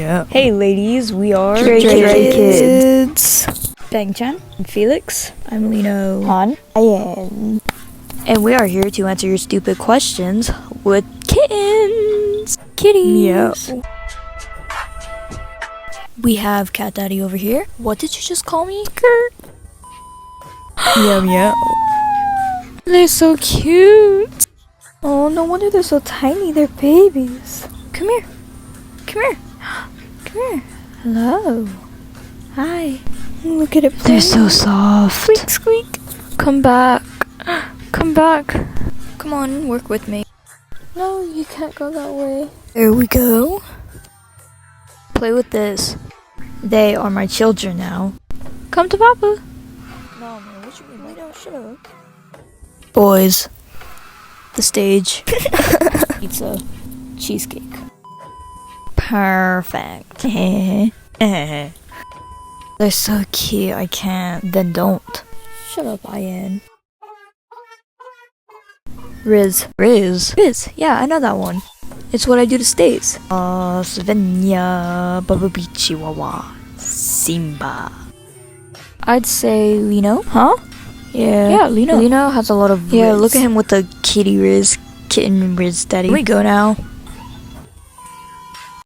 Yeah. Hey ladies, we are Straykids. Bang-chan and Felix. I'm Lino. Han. Ian. And we are here to answer your stupid questions with kittens. Kitties. Meow. We have Cat Daddy over here. What did you just call me? Kurt. Meow meow. They're so cute. Oh, no wonder they're so tiny. They're babies. Come here. Come here. Come here. Hello. Hi. Look at it. They're so soft. Squeak squeak. Come back. Come back. Come on, work with me. No, you can't go that way. There we go. Play with this. They are my children now. Come to Papa. No, man, what you mean? No, shut up. Boys. The stage. Pizza. Cheesecake. Perfect. They're so cute, I can't. Then don't. Shut up, Ian. Riz. Riz. Yeah, I know that one. It's what I do to states. Svenja, Bababi Chihuahua, Simba. I'd say Lino. Huh? Yeah, Lino. Lino has a lot of Yeah, riz. look at him with the kitty Riz, kitten Riz daddy. Here we go now.